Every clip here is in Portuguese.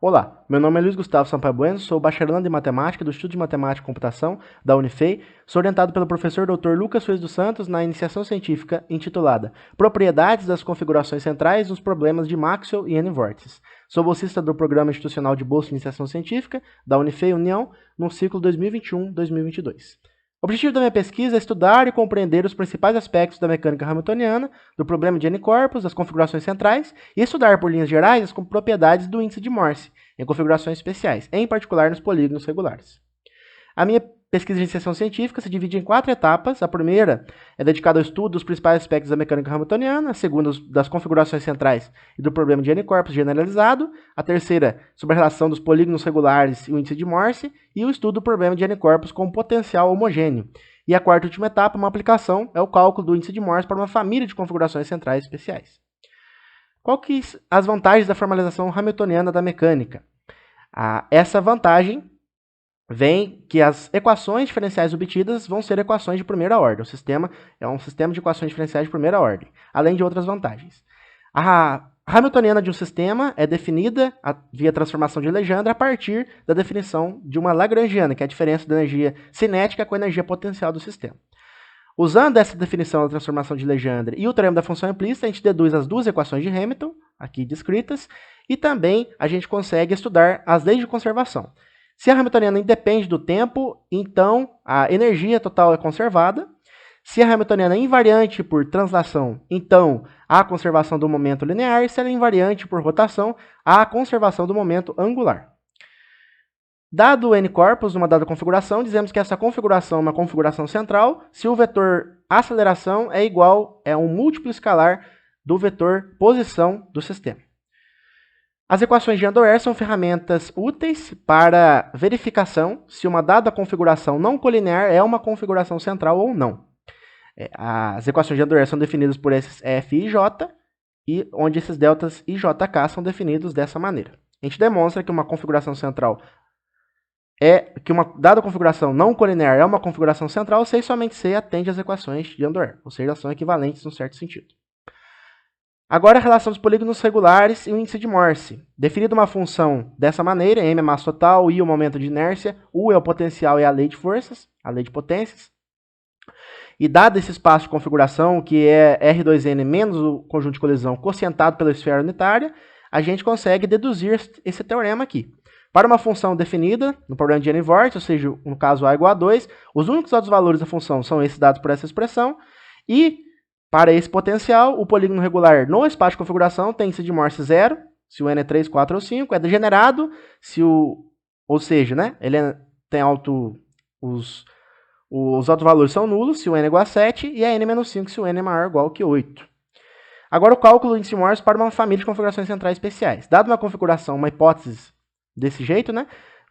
Olá, meu nome é Luiz Gustavo Sampaio Bueno, sou bacharelando em Matemática do Instituto de Matemática e Computação da Unifei, sou orientado pelo professor Dr. Lucas Suez dos Santos na iniciação científica intitulada Propriedades das configurações centrais dos problemas de Maxwell e N-vórtices. Sou bolsista do Programa Institucional de Bolsa de Iniciação Científica da Unifei União no ciclo 2021-2022. O objetivo da minha pesquisa é estudar e compreender os principais aspectos da mecânica hamiltoniana, do problema de N-corpos, das configurações centrais, e estudar, por linhas gerais, as propriedades do índice de Morse, em configurações especiais, em particular nos polígonos regulares. A minha pesquisa de iniciação científica se divide em 4 etapas. A primeira é dedicada ao estudo dos principais aspectos da mecânica hamiltoniana, a segunda das configurações centrais e do problema de N-corpos generalizado, a terceira sobre a relação dos polígonos regulares e o índice de Morse, e o estudo do problema de N-corpos com potencial homogêneo. E a quarta e última etapa, uma aplicação, é o cálculo do índice de Morse para uma família de configurações centrais especiais. Qual que são as vantagens da formalização hamiltoniana da mecânica? Essa vantagem vem que as equações diferenciais obtidas vão ser equações de primeira ordem. O sistema é um sistema de equações diferenciais de primeira ordem, além de outras vantagens. A hamiltoniana de um sistema é definida via transformação de Legendre a partir da definição de uma lagrangiana, que é a diferença da energia cinética com a energia potencial do sistema. Usando essa definição da transformação de Legendre e o teorema da função implícita, a gente deduz as duas equações de Hamilton, aqui descritas, e também a gente consegue estudar as leis de conservação. Se a hamiltoniana independe do tempo, então a energia total é conservada. Se a hamiltoniana é invariante por translação, então há a conservação do momento linear. Se ela é invariante por rotação, há a conservação do momento angular. Dado n corpos numa dada configuração, dizemos que essa configuração é uma configuração central se o vetor aceleração é igual a um múltiplo escalar do vetor posição do sistema. As equações de Andor são ferramentas úteis para verificação se uma dada configuração não colinear é uma configuração central ou não. As equações de Andor são definidas por esses f e j, e onde esses deltas e jk são definidos dessa maneira. A gente demonstra que uma configuração central que uma dada configuração não colinear é uma configuração central se e somente se atende às equações de Andor, ou seja, elas são equivalentes num certo sentido. Agora a relação dos polígonos regulares e o índice de Morse. Definida uma função dessa maneira, m é a massa total, i é o momento de inércia, u é o potencial e a lei de forças, a lei de potências. E dado esse espaço de configuração, que é R2N menos o conjunto de colisão quocientado pela esfera unitária, a gente consegue deduzir esse teorema aqui. Para uma função definida, no problema de N-vórtice, ou seja, no caso A igual a 2, os únicos dados valores da função são esses dados por essa expressão, e para esse potencial, o polígono regular no espaço de configuração tem índice de Morse 0, se o n é 3, 4 ou 5, é degenerado, ou seja, né, ele tem os autovalores são nulos, se o n é igual a 7, e a n menos 5, se o n é maior ou igual que 8. Agora o cálculo do índice de Morse para uma família de configurações centrais especiais. Dado uma configuração, uma hipótese desse jeito, né?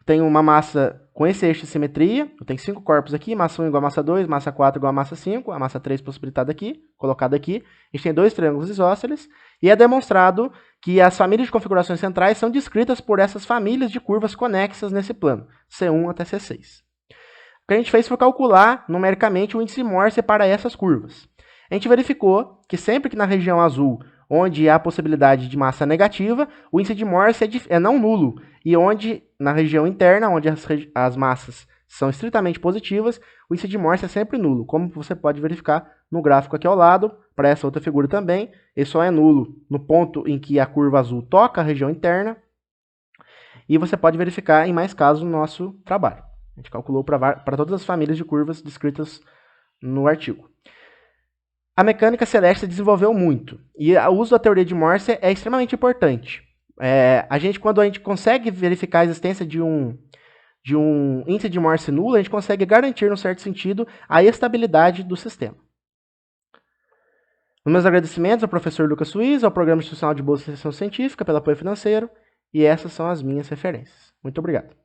Tem uma massa com esse eixo de simetria, eu tenho 5 corpos aqui, massa 1 igual a massa 2, massa 4 igual a massa 5, a massa 3 possibilitada aqui, colocada aqui. A gente tem 2 triângulos isósceles, e é demonstrado que as famílias de configurações centrais são descritas por essas famílias de curvas conexas nesse plano, C1 até C6. O que a gente fez foi calcular numericamente o índice de Morse para essas curvas. A gente verificou que sempre que na região azul, onde há a possibilidade de massa negativa, o índice de Morse é não nulo, e onde, na região interna, onde as massas são estritamente positivas, o índice de Morse é sempre nulo, como você pode verificar no gráfico aqui ao lado, para essa outra figura também, ele só é nulo no ponto em que a curva azul toca a região interna, e você pode verificar em mais casos no nosso trabalho. A gente calculou para todas as famílias de curvas descritas no artigo. A mecânica celeste se desenvolveu muito, e o uso da teoria de Morse é extremamente importante. Quando a gente consegue verificar a existência de um índice de Morse nulo, a gente consegue garantir, num certo sentido, a estabilidade do sistema. Os meus agradecimentos ao professor Lucas Suez, ao Programa Institucional de Bolsa de Iniciação Científica pelo apoio financeiro, e essas são as minhas referências. Muito obrigado.